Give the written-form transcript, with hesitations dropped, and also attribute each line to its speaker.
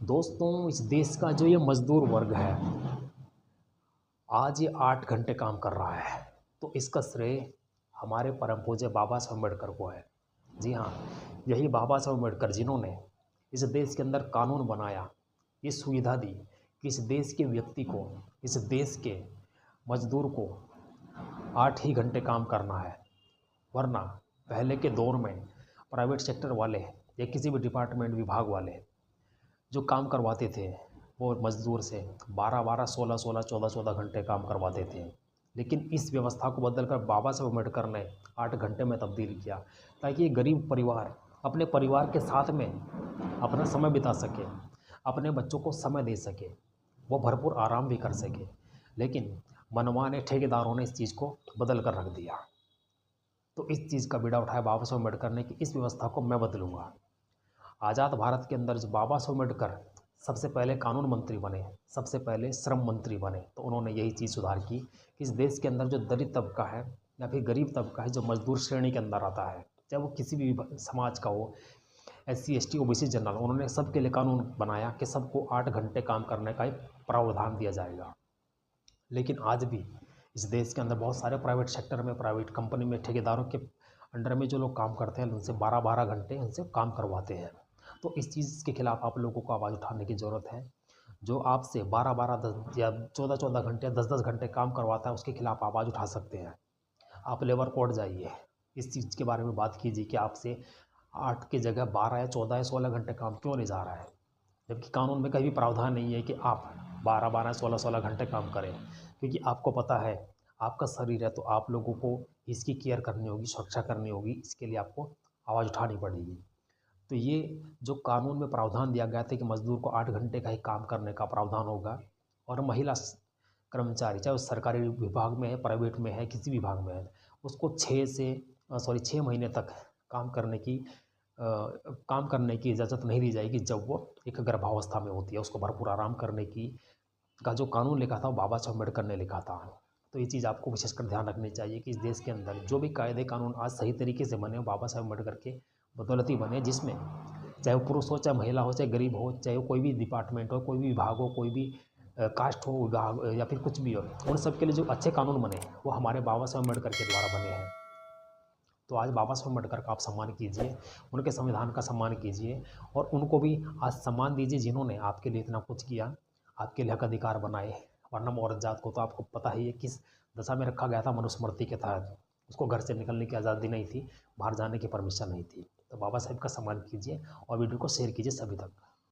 Speaker 1: दोस्तों, इस देश का जो ये मज़दूर वर्ग है, आज ये 8 घंटे काम कर रहा है, तो इसका श्रेय हमारे परम पूज्य बाबा साहब अम्बेडकर को है। जी हाँ, यही बाबा साहब अम्बेडकर जिन्होंने इस देश के अंदर कानून बनाया, ये सुविधा दी कि इस देश के व्यक्ति को, इस देश के मज़दूर को 8 ही घंटे काम करना है। वरना पहले के दौर में प्राइवेट सेक्टर वाले या किसी भी डिपार्टमेंट विभाग वाले जो काम करवाते थे वो मज़दूर से 12-12, 16-16, 14-14 घंटे काम करवाते थे। लेकिन इस व्यवस्था को बदलकर बाबा साहब अम्बेडकर ने 8 घंटे में तब्दील किया, ताकि ये गरीब परिवार अपने परिवार के साथ में अपना समय बिता सके, अपने बच्चों को समय दे सके, वो भरपूर आराम भी कर सके। लेकिन मनमाने ठेकेदारों ने इस चीज़ को बदल कर रख दिया। तो इस चीज़ का बीड़ा उठाया बाबा साहब अम्बेडकर ने कि इस व्यवस्था को मैं बदलूँगा। आज़ाद भारत के अंदर जो बाबा साहब अम्बेडकर सबसे पहले कानून मंत्री बने, सबसे पहले श्रम मंत्री बने, तो उन्होंने यही चीज़ सुधार की कि इस देश के अंदर जो दलित तबका है या फिर गरीब तबका है, जो मजदूर श्रेणी के अंदर आता है, चाहे वो किसी भी समाज का हो, SC ST OBC जनरल, उन्होंने सबके लिए कानून बनाया कि सबको 8 घंटे काम करने का एक प्रावधान दिया जाएगा। लेकिन आज भी इस देश के अंदर बहुत सारे प्राइवेट सेक्टर में, प्राइवेट कंपनी में, ठेकेदारों के अंडर में जो लोग काम करते हैं, उनसे 12-12 घंटे उनसे काम करवाते हैं। तो इस चीज़ के खिलाफ आप लोगों को आवाज़ उठाने की ज़रूरत है। जो आपसे 12-12, 10 या 14-14 घंटे, 10-10 घंटे काम करवाता है, उसके खिलाफ आवाज़ उठा सकते हैं। आप लेबर कोर्ट जाइए, इस चीज़ के बारे में बात कीजिए कि आपसे 8 की जगह 12 या 14 या 16 घंटे काम क्यों नहीं जा रहा है, जबकि कानून में कहीं भी प्रावधान नहीं है कि आप 12-12, 16-16 घंटे काम करें। क्योंकि आपको पता है, आपका शरीर है, तो आप लोगों को इसकी केयर करनी होगी, सुरक्षा करनी होगी, इसके लिए आपको आवाज़ उठानी पड़ेगी। तो ये जो कानून में प्रावधान दिया गया था कि मज़दूर को 8 घंटे का ही काम करने का प्रावधान होगा, और महिला कर्मचारी, चाहे वो सरकारी विभाग में है, प्राइवेट में है, किसी विभाग में है, उसको 6 महीने तक काम करने की इजाज़त नहीं दी जाएगी जब वो एक गर्भावस्था में होती है। उसको भरपूर आराम करने की का जो कानून लिखा था वो बाबा साहब अम्बेडकर ने लिखा था। तो ये चीज़ आपको विशेषकर ध्यान रखनी चाहिए कि इस देश के अंदर जो भी कायदे कानून आज सही तरीके से बने, बाबा साहब अम्बेडकर के बदौलत ही बने, जिसमें चाहे वो पुरुष हो, चाहे महिला हो, चाहे गरीब हो, चाहे वो कोई भी डिपार्टमेंट हो, कोई भी विभाग हो, कोई भी कास्ट हो, विभाग या फिर कुछ भी हो, उन सब के लिए जो अच्छे कानून बने वो हमारे बाबा साहब अम्बेडकर के द्वारा बने हैं। तो आज बाबा साहब अम्बेडकर का आप सम्मान कीजिए, उनके संविधान का सम्मान कीजिए, और उनको भी आज सम्मान दीजिए जिन्होंने आपके लिए इतना कुछ किया, आपके लिए हक अधिकार बनाए। वर्णम और जात को तो आपको पता ही है किस दशा में रखा गया था मनुस्मृति के तहत। उसको घर से निकलने की आज़ादी नहीं थी, बाहर जाने की परमिशन नहीं थी। तो बाबा साहब का सम्मान कीजिए और वीडियो को शेयर कीजिए सभी तक।